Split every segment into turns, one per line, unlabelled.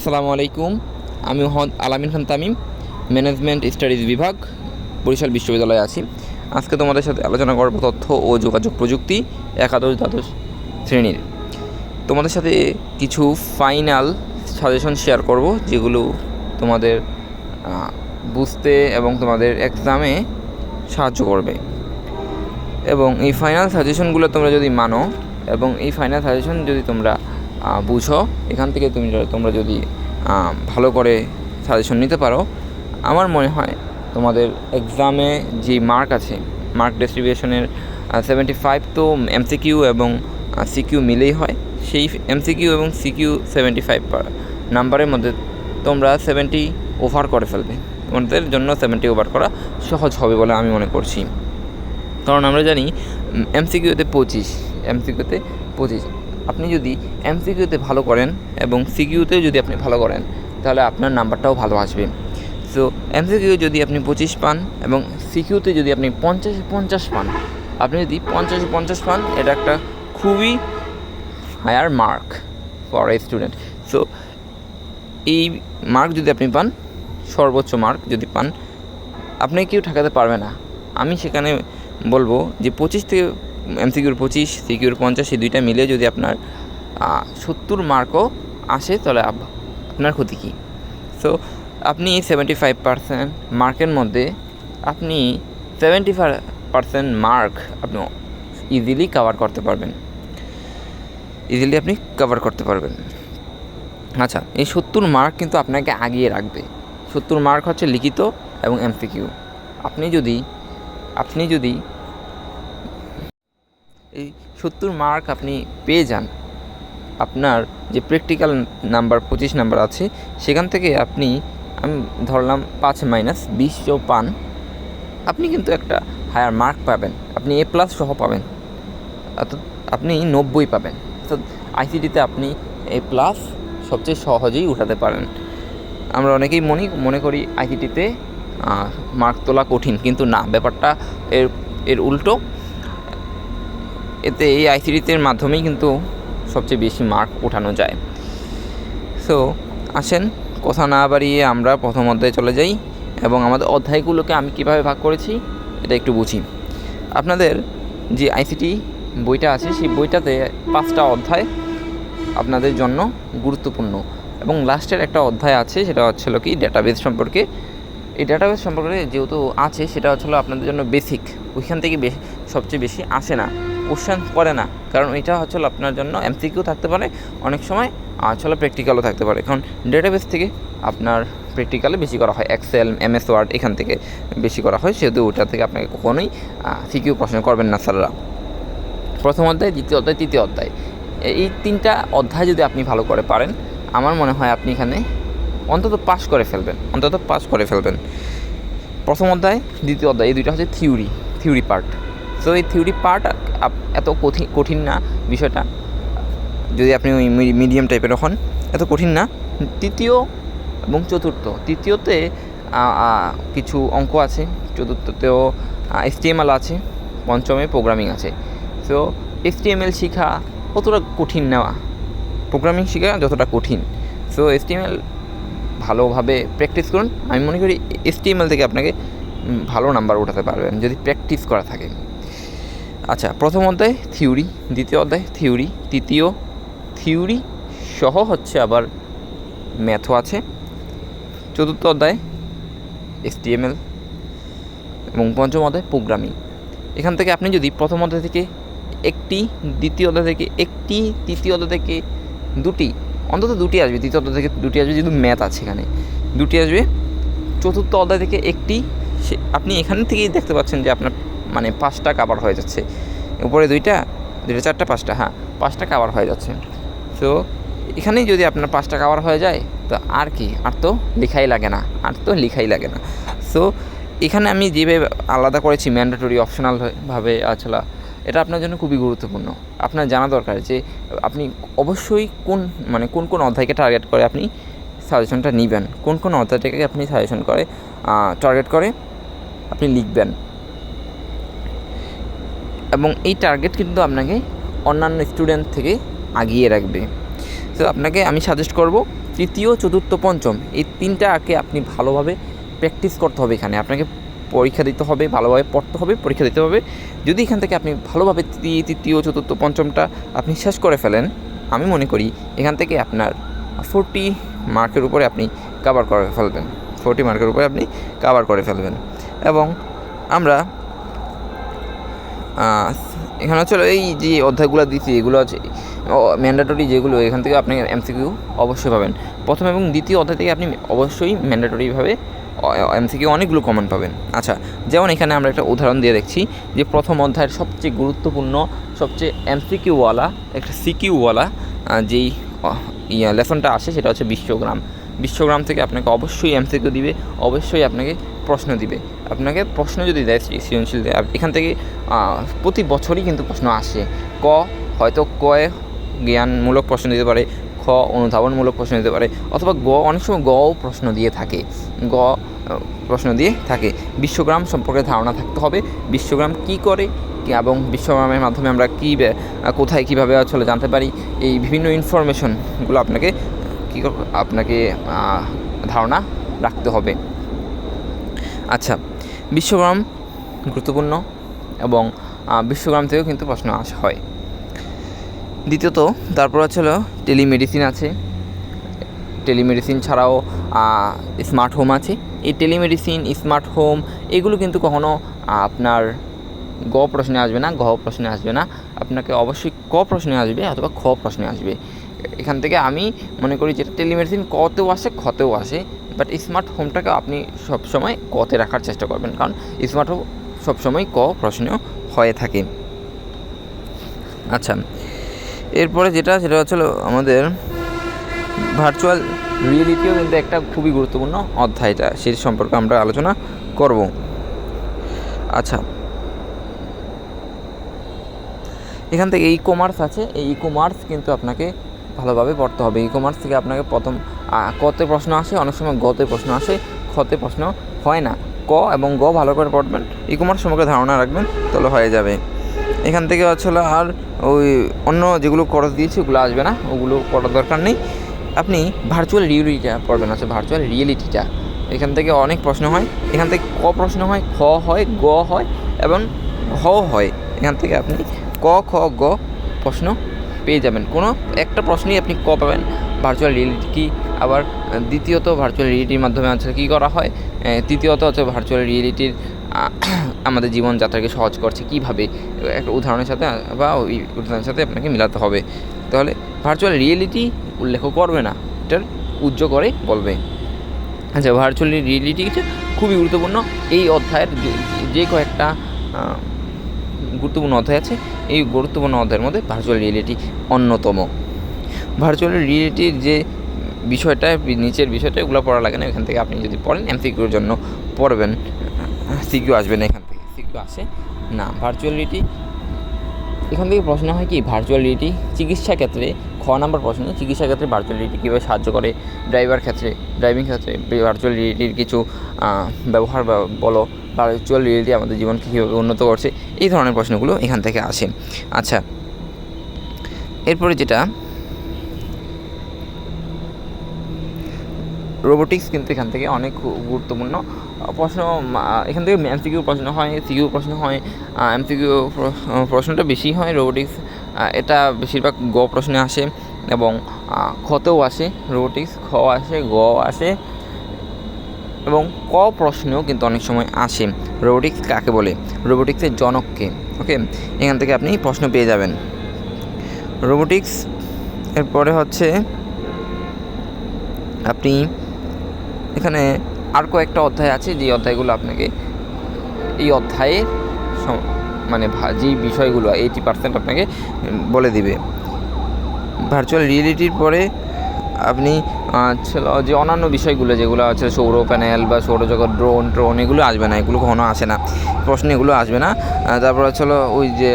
আসসালামু আলাইকুম। আমি মোহাম্মদ আলামিন খান তামিম, ম্যানেজমেন্ট স্টাডিজ বিভাগ, বরিশাল বিশ্ববিদ্যালয়ে আছি। আজকে তোমাদের সাথে আলোচনা করব তথ্য ও যোগাযোগ প্রযুক্তি একাদশ দ্বাদশ শ্রেণীর। তোমাদের সাথে কিছু ফাইনাল সাজেশন শেয়ার করব, যেগুলো তোমাদের বুঝতে এবং তোমাদের এক্সামে সাহায্য করবে। এবং এই ফাইনাল সাজেশনগুলো তোমরা যদি মানো এবং এই ফাইনাল সাজেশন যদি তোমরা বুঝো, এখান থেকে তোমরা যদি ভালো করে সাজেশন নিতে পারো, আমার মনে হয় তোমাদের এক্সামে যে মার্ক আছে, মার্ক ডিস্ট্রিবিউশনের 75 তো এমসিকিউ এবং সিকিউ মিলেই হয়। সেই এমসিকিউ এবং সিকিউ 75 নাম্বারের মধ্যে তোমরা 70 ওভার করে ফেলবে। তোমাদের জন্য 70 ওভার করা সহজ হবে বলে আমি মনে করছি। কারণ আমরা জানি এমসিকিউতে 25 আপনি যদি এমসিকিউতে ভালো করেন এবং সিকিউতেও যদি আপনি ভালো করেন, তাহলে আপনার নাম্বারটাও ভালো আসবে। সো এমসিকিউ যদি আপনি 25 পান এবং সিকিউতে যদি আপনি 50 পান, আপনি যদি 50 পান, এটা একটা খুবই higher mark for a student. So এই মার্ক যদি আপনি পান, সর্বোচ্চ মার্ক যদি পান, আপনি কেউ ঠেকাতে পারবে না। আমি সেখানে বলবো যে 25 থেকে এমসিকিউর 25, সিকিউর 50, এই দুইটা মিলে যদি আপনার 70 মার্কও আসে, তাহলে আপনার ক্ষতি কী? সো আপনি 75% মার্কের মধ্যে আপনি 75% মার্ক আপনি ইজিলি কভার করতে পারবেন। আচ্ছা, এই 70 মার্ক কিন্তু আপনাকে আগিয়ে রাখবে। 70 মার্ক হচ্ছে লিখিত এবং এমসিকিউ। আপনি যদি এই 70 মার্ক আপনি পেয়ে যান, আপনার যে প্র্যাকটিক্যাল নাম্বার 25 নাম্বার আছে, সেখান থেকে আমি ধরলাম 5-20 পান, আপনি কিন্তু একটা হায়ার মার্ক পাবেন। আপনি A+ সহ পাবেন, অর্থাৎ আপনি 90 পাবেন। অর্থাৎ আইসিটিতে আপনি A+ সবচেয়ে সহজেই উঠাতে পারেন। আমরা অনেকেই মনে করি আইসিটিতে মার্ক তোলা কঠিন, কিন্তু না, ব্যাপারটা এর উল্টো। এতে এই আইসিটির মাধ্যমেই কিন্তু সবচেয়ে বেশি মার্ক ওঠানো যায়। সো আসেন, কথা না বাড়িয়ে আমরা প্রথম অধ্যায়ে চলে যাই এবং আমাদের অধ্যায়গুলোকে আমি কীভাবে ভাগ করেছি এটা একটু বুঝি। আপনাদের যে আইসিটি বইটা আছে, সেই বইটাতে 5টা অধ্যায় আপনাদের জন্য গুরুত্বপূর্ণ এবং লাস্টের একটা অধ্যায় আছে, সেটা হচ্ছিল কি ডেটাবেস সম্পর্কে। এই ডেটাবেস সম্পর্কে যেহেতু আছে, সেটা হচ্ছিলো আপনাদের জন্য বেসিক। ওইখান থেকে সবচেয়ে বেশি আসে না, কোশ্চেন করে না, কারণ এটা হচ্ছিলো আপনার জন্য এমসিকিউ থাকতে পারে, অনেক সময় আসলে প্র্যাকটিক্যালও থাকতে পারে। কারণ ডেটাবেস থেকে আপনার প্র্যাকটিক্যালে বেশি করা হয়, এক্সেল, MS ওয়ার্ড এখান থেকে বেশি করা হয়, সেহেতু ওটা থেকে আপনাকে কখনোই সিকিউ প্রশ্ন করবেন না স্যাররা। প্রথম অধ্যায়, দ্বিতীয় অধ্যায়, তৃতীয় অধ্যায়, এই 3টা অধ্যায় যদি আপনি ভালো করে পারেন, আমার মনে হয় আপনি এখানে অন্তত পাস করে ফেলবেন। প্রথম অধ্যায়, দ্বিতীয় অধ্যায়, এই দুইটা হচ্ছে থিওরি পার্ট। সো এই থিওরি পার্ট এত কঠিন না বিষয়টা, যদি আপনি ওই মিডিয়াম টাইপের হন, এত কঠিন না। তৃতীয় এবং চতুর্থ, তৃতীয়তে কিছু অঙ্ক আছে, চতুর্থতেও HTML আছে, পঞ্চমে প্রোগ্রামিং আছে। সো HTML শেখা অতটা কঠিন না, প্রোগ্রামিং শেখা যতটা কঠিন। সো HTML ভালোভাবে প্র্যাকটিস করুন। আমি মনে করি HTML থেকে আপনাকে ভালো নাম্বার উঠাতে পারবেন যদি প্র্যাকটিস করা থাকে। আচ্ছা, প্রথম অধ্যায় থিওরি, দ্বিতীয় অধ্যায় থিওরি, তৃতীয় থিওরি সহ হচ্ছে আবার ম্যাথও আছে, চতুর্থ অধ্যায় HTML এবং পঞ্চম অধ্যায় প্রোগ্রামিং। এখান থেকে আপনি যদি প্রথম অধ্যায় থেকে একটি, দ্বিতীয় অধ্যায় থেকে একটি, তৃতীয় অধ্যায় থেকে দুটি, অন্তত দুটি আসবে, তৃতীয় অধ্যায় থেকে দুটি আসবে, যেহেতু ম্যাথ আছে এখানে, দুটি আসবে। চতুর্থ অধ্যায় থেকে একটি, আপনি এখান থেকেই দেখতে পাচ্ছেন যে আপনার 5টা কাভার হয়ে যাচ্ছে। উপরে দুইটা 4টা 5টা, 5টা কাভার হয়ে যাচ্ছে। সো এখানেই যদি আপনার 5টা কাভার হয়ে যায়, তো আর তো লেখাই লাগে না। সো এখানে আমি যেভাবে আলাদা করেছি, ম্যান্ডেটরি, অপশনালভাবে, আসলে এটা আপনার জন্য খুবই গুরুত্বপূর্ণ। আপনার জানা দরকার যে আপনি অবশ্যই কোন অধ্যায়কে টার্গেট করে আপনি সাজেশনটা নেবেন, কোন অধ্যায়টাকে আপনি সাজেশন করে টার্গেট করে আপনি লিখবেন। এবং এই টার্গেট কিন্তু আপনাকে অন্যান্য স্টুডেন্ট থেকে আগিয়ে রাখবে। তো আপনাকে আমি সাজেস্ট করব তৃতীয়, চতুর্থ, পঞ্চম এই তিনটাকে আপনি ভালোভাবে প্র্যাকটিস করতে হবে। এখানে আপনাকে পরীক্ষা দিতে হবে, ভালোভাবে পড়তে হবে, পরীক্ষা দিতে হবে। যদি এখান থেকে আপনি ভালোভাবে তৃতীয়, চতুর্থ, পঞ্চমটা আপনি শেষ করে ফেলেন, আমি মনে করি এখান থেকে আপনার 40 মার্কের উপরে আপনি কভার করে ফেলবেন। 40 মার্কের উপরে আপনি কভার করে ফেলবেন। এবং আমরা এখানে হচ্ছে এই যে অধ্যায়গুলো দিচ্ছি, এগুলো আছে ম্যান্ডেটরি, যেগুলো এখান থেকে আপনি এমসিকিউ অবশ্যই পাবেন। প্রথম এবং দ্বিতীয় অধ্যায় থেকে আপনি অবশ্যই ম্যান্ডেটরিভাবে এমসিকিউ অনেকগুলো কমন পাবেন। আচ্ছা, যেমন এখানে আমরা একটা উদাহরণ দিয়ে দেখছি যে প্রথম অধ্যায়ের সবচেয়ে গুরুত্বপূর্ণ, সবচেয়ে এমসিকিউওয়ালা, একটা সিকিউওয়ালা যেই লেসনটা আসে সেটা হচ্ছে বিশ্বগ্রাম। বিশ্বগ্রাম থেকে আপনাকে অবশ্যই এমসিকিউ দিবে, অবশ্যই আপনাকে প্রশ্ন দিবে। আপনাকে প্রশ্ন যদি দেয় সৃজনশীল, এখান থেকে প্রতি বছরই কিন্তু প্রশ্ন আসে। হয়তো কয়ে জ্ঞানমূলক প্রশ্ন দিতে পারে, খ অনুধাবনমূলক প্রশ্ন দিতে পারে, অথবা অনেক সময় প্রশ্ন দিয়ে থাকে, প্রশ্ন দিয়ে থাকে। বিশ্বগ্রাম সম্পর্কে ধারণা থাকতে হবে, বিশ্বগ্রাম কী করে এবং বিশ্বগ্রামের মাধ্যমে আমরা কী কোথায় কীভাবে আসলে জানতে পারি, এই বিভিন্ন ইনফরমেশনগুলো আপনাকে ধারণা রাখতে হবে। আচ্ছা, বিশ্বগ্রাম গুরুত্বপূর্ণ এবং বিশ্বগ্রাম থেকেও কিন্তু প্রশ্ন হয়। দ্বিতীয়ত তারপর হচ্ছিল টেলিমেডিসিন আছে। টেলিমেডিসিন ছাড়াও স্মার্ট হোম আছে। এই টেলিমেডিসিন, স্মার্ট হোম এগুলো কিন্তু কখনো আপনার প্রশ্নে আসবে না, প্রশ্নে আসবে না। আপনাকে অবশ্যই প্রশ্নে আসবে অথবা প্রশ্নে আসবে। এখান থেকে আমি মনে করি যে টেলিমেডিসিন কতেও আসে, খতেও আসে, বাট স্মার্ট হোমটাকে আপনি সবসময় কতে রাখার চেষ্টা করবেন, কারণ স্মার্ট হোম সবসময় প্রশ্নেও হয়ে থাকে। আচ্ছা, এরপরে সেটা হচ্ছিল আমাদের ভার্চুয়াল রিয়েলিটিও কিন্তু একটা খুবই গুরুত্বপূর্ণ অধ্যায়টা, সেই সম্পর্কে আমরা আলোচনা করব। আচ্ছা, এখান থেকে ই কমার্স আছে। এই ই কমার্স কিন্তু আপনাকে ভালোভাবে পড়তে হবে। ই কমার্স থেকে আপনাকে প্রথম কতে প্রশ্ন আসে, অনেক সময় গতে প্রশ্ন আসে, খতে প্রশ্ন হয় না। এবং ভালো করে পড়বেন, ই কমার্স সম্পর্কে ধারণা রাখবেন, তাহলে হয়ে যাবে। এখান থেকে আসলে আর ওই অন্য যেগুলো খরচ দিয়েছি ওগুলো আসবে না, ওগুলো পড়ার দরকার নেই। আপনি ভার্চুয়াল রিয়েলিটিটা পড়বেন। আছে ভার্চুয়াল রিয়েলিটিটা, এখান থেকে অনেক প্রশ্ন হয়। এখান থেকে প্রশ্ন হয়, খ হয়, গ হয় এবং ঘ হয়। এখান থেকে আপনি ক, খ, গ প্রশ্ন পেয়ে যাবেন। কোনো একটা প্রশ্নেই আপনি পাবেন। ভার্চুয়াল রিয়েলিটি কী, আবার দ্বিতীয়ত ভার্চুয়াল রিয়েলিটির মাধ্যমে কী করা হয়, তৃতীয়ত হচ্ছে ভার্চুয়াল রিয়েলিটির আমাদের জীবনযাত্রাকে সহজ করছে কীভাবে, একটা উদাহরণের সাথে বা ওই উদাহরণের সাথে আপনাকে মেলাতে হবে। তাহলে ভার্চুয়াল রিয়েলিটি উল্লেখ করবে না, এটার উজ্জ্ব করে বলবে। আচ্ছা, ভার্চুয়াল রিয়েলিটিটা খুবই গুরুত্বপূর্ণ। এই অধ্যায়ের যে কয়েকটা গুরুত্বপূর্ণ অধ্যায় আছে, এই গুরুত্বপূর্ণ অধ্যায়ের মধ্যে ভার্চুয়াল রিয়েলিটি অন্যতম। ভার্চুয়াল রিয়েলিটির যে বিষয়টা, নিচের বিষয়টা, এগুলো পড়া লাগে না। এখান থেকে আপনি যদি পড়েন এমসিকিউর জন্য পড়বেন, সিকিউ আসবে না, এখান থেকে সিকিউ আসে না। ভার্চুয়াল রিয়েলিটি এখান থেকে প্রশ্ন হয় কি, ভার্চুয়াল রিয়েলিটি চিকিৎসা ক্ষেত্রে, খ নাম্বার প্রশ্ন, চিকিৎসা ক্ষেত্রে ভার্চুয়াল রিয়েলিটি কীভাবে সাহায্য করে, ড্রাইভিং ক্ষেত্রে ভার্চুয়াল রিয়েলিটির কিছু ব্যবহার বলো, ভার্চুয়াল রিয়েলিটি আমাদের জীবনকে কীভাবে উন্নত করছে, এই ধরনের প্রশ্নগুলো এখান থেকে আসে। আচ্ছা, এরপরে যেটা রোবোটিক্স, কিন্তু এখান থেকে অনেক গুরুত্বপূর্ণ প্রশ্ন। এখান থেকে এমসিকিউ প্রশ্ন হয়, সিকিউ প্রশ্ন হয়। এমসিকিউ প্রশ্নটা বেশি হয় রোবোটিক্স, এটা বেশিরভাগ প্রশ্নে আসে এবং খতেও আসে। রোবোটিক্স খ আসে, গ আসে এবং প্রশ্নেও কিন্তু অনেক সময় আসে। রোবোটিক্স কাকে বলে, রোবোটিক্সের জনককে। ওকে, এখান থেকে আপনি প্রশ্ন পেয়ে যাবেন রোবোটিক্স। এরপরে হচ্ছে আপনি এখানে আর কয়েকটা অধ্যায় আছে, যে অধ্যায়গুলো আপনাকে এই অধ্যায়ে মানে যে বিষয়গুলো 80% আপনাকে বলে দিবে। ভার্চুয়াল রিয়েলিটির পরে আপনি যে অন্যান্য বিষয়গুলো যেগুলো আছে, সৌর প্যানেল বা সৌরজগৎ, ড্রোন এগুলো আসবে না, এগুলো কখনো আসে না, প্রশ্ন এগুলো আসবে না। তারপর হচ্ছিল ওই যে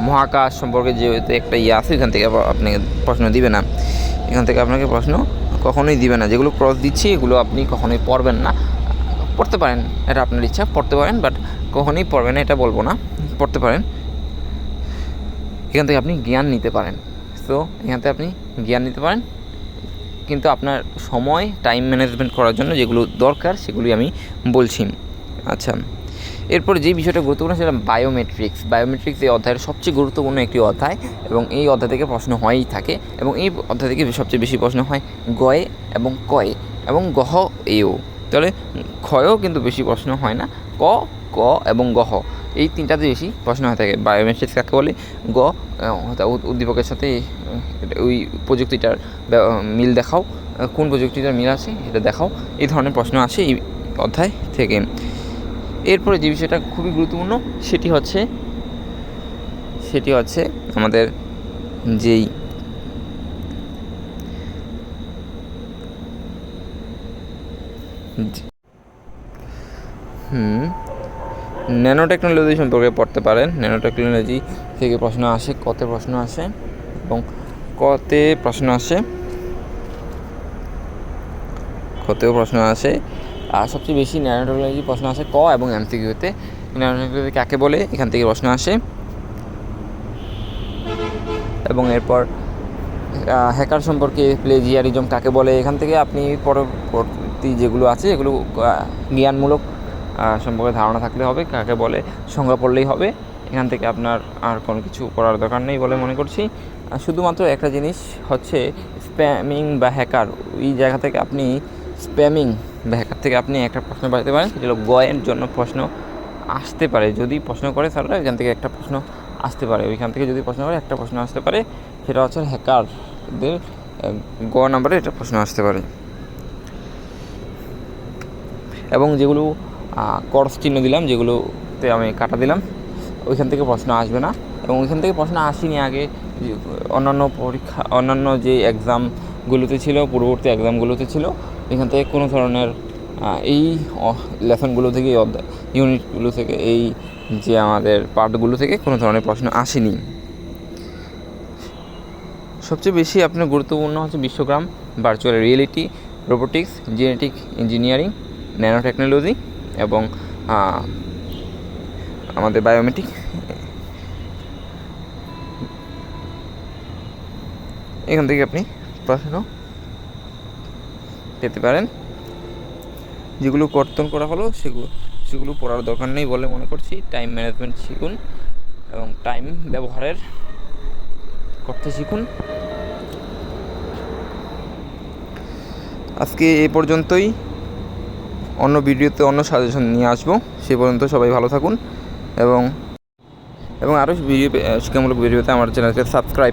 মহাকাশ সম্পর্কে যে একটা আছে, এখান থেকে আপনাকে প্রশ্ন দিবে না। এখান থেকে আপনাকে প্রশ্ন কখনোই দিবে না। যেগুলো ক্রস দিচ্ছি এগুলো আপনি কখনোই পড়বেন না। পড়তে পারেন, এটা আপনার ইচ্ছা, পড়তে পারেন, বাট কখনোই পড়বেন না এটা বলবো না, পড়তে পারেন। এখান থেকে আপনি জ্ঞান নিতে পারেন। সো এখান থেকে আপনি জ্ঞান নিতে পারেন। কিন্তু আপনার সময় টাইম ম্যানেজমেন্ট করার জন্য যেগুলো দরকার সেগুলি আমি বলছি। আচ্ছা, এরপর যে বিষয়টা গুরুত্বপূর্ণ সেটা বায়োমেট্রিক্স। বায়োমেট্রিক্স এই অধ্যায়ের সবচেয়ে গুরুত্বপূর্ণ একটি অধ্যায় এবং এই অধ্যায় থেকে প্রশ্ন হয়েই থাকে এবং এই অধ্যায় থেকে সবচেয়ে বেশি প্রশ্ন হয় গয়ে এবং কয়ে এবং গহ এও। তাহলে ক্ষয়ও কিন্তু বেশি প্রশ্ন হয় না, ক, ক এবং গহ এই তিনটাতে বেশি প্রশ্ন হয়ে থাকে। বায়োমেট্রিক্স কাকে বলে? গ উদ্দীপকের সাথে ওই প্রযুক্তিটার মিল দেখাও, কোন প্রযুক্তিটার মিল আছে এটা দেখাও, এই ধরনের প্রশ্ন আসে এই অধ্যায় থেকে। এরপরে যে বিষয়টা খুবই গুরুত্বপূর্ণ সেটি হচ্ছে আমাদের যেই ন্যানো টেকনোলজি সম্পর্কে পড়তে পারেন। ন্যানো টেকনোলজি থেকে প্রশ্ন আসে, কতে প্রশ্ন আসে এবং কতেও প্রশ্ন আসে। আর সবচেয়ে বেশি ন্যানো টেকনোলজি প্রশ্ন আসে ক এবং এমসিকিউতে। ন্যানো টেকনোলজি কাকে বলে এখান থেকে প্রশ্ন আসে। এবং এরপর হ্যাকার সম্পর্কে প্লেজিয়ারিজম কাকে বলে, এখান থেকে আপনি পরবর্তী যেগুলো আছে এগুলো জ্ঞানমূলক সম্পর্কে ধারণা থাকলে হবে, কাকে বলে সংজ্ঞা পড়লেই হবে। এখান থেকে আপনার আর কোনো কিছু করার দরকার নেই বলে মনে করছি। শুধুমাত্র একটা জিনিস হচ্ছে স্প্যামিং বা হ্যাকার। ওই জায়গা থেকে আপনি স্প্যামিং বা হ্যাকার থেকে আপনি একটা প্রশ্ন পাইতে পারেন, সেটা হলো গয়ের জন্য প্রশ্ন আসতে পারে। যদি প্রশ্ন করে স্যাররা এখান থেকে একটা প্রশ্ন আসতে পারে, ওইখান থেকে যদি প্রশ্ন করে একটা প্রশ্ন আসতে পারে, সেটা হচ্ছে হ্যাকারদের গ নাম্বারে এটা প্রশ্ন আসতে পারে। এবং যেগুলো ক্রস চিহ্ন দিলাম, যেগুলোতে আমি কাটা দিলাম, ওইখান থেকে প্রশ্ন আসবে না এবং ওইখান থেকে প্রশ্ন আসেনি আগে। অন্যান্য যে এক্সামগুলোতে ছিল, পূর্ববর্তী এক্সামগুলোতে ছিল, এখান থেকে কোনো ধরনের এই লেসনগুলো থেকে, ইউনিটগুলো থেকে, এই যে আমাদের পার্টগুলো থেকে কোনো ধরনের প্রশ্ন আসেনি। সবচেয়ে বেশি আপনার গুরুত্বপূর্ণ হচ্ছে বিশ্বগ্রাম, virtual reality, robotics, genetic engineering, nano technology এবং আমাদের বায়োমেট্রিক। এখান থেকে আপনি প্রশ্ন পেতে পারেন। যেগুলো কর্তন করা হলো সেগুলো পড়ার দরকার নেই বলে মনে করছি। টাইম ম্যানেজমেন্ট শিখুন এবং টাইম ব্যবহারের করতে শিখুন। আজকে এ পর্যন্তই। অন্য ভিডিওতে অন্য সাজেশন নিয়ে আসবো। সে পর্যন্ত সবাই ভালো থাকুন এবং আরও শিক্ষামূলক ভিডিওতে আমার চ্যানেলকে সাবস্ক্রাইব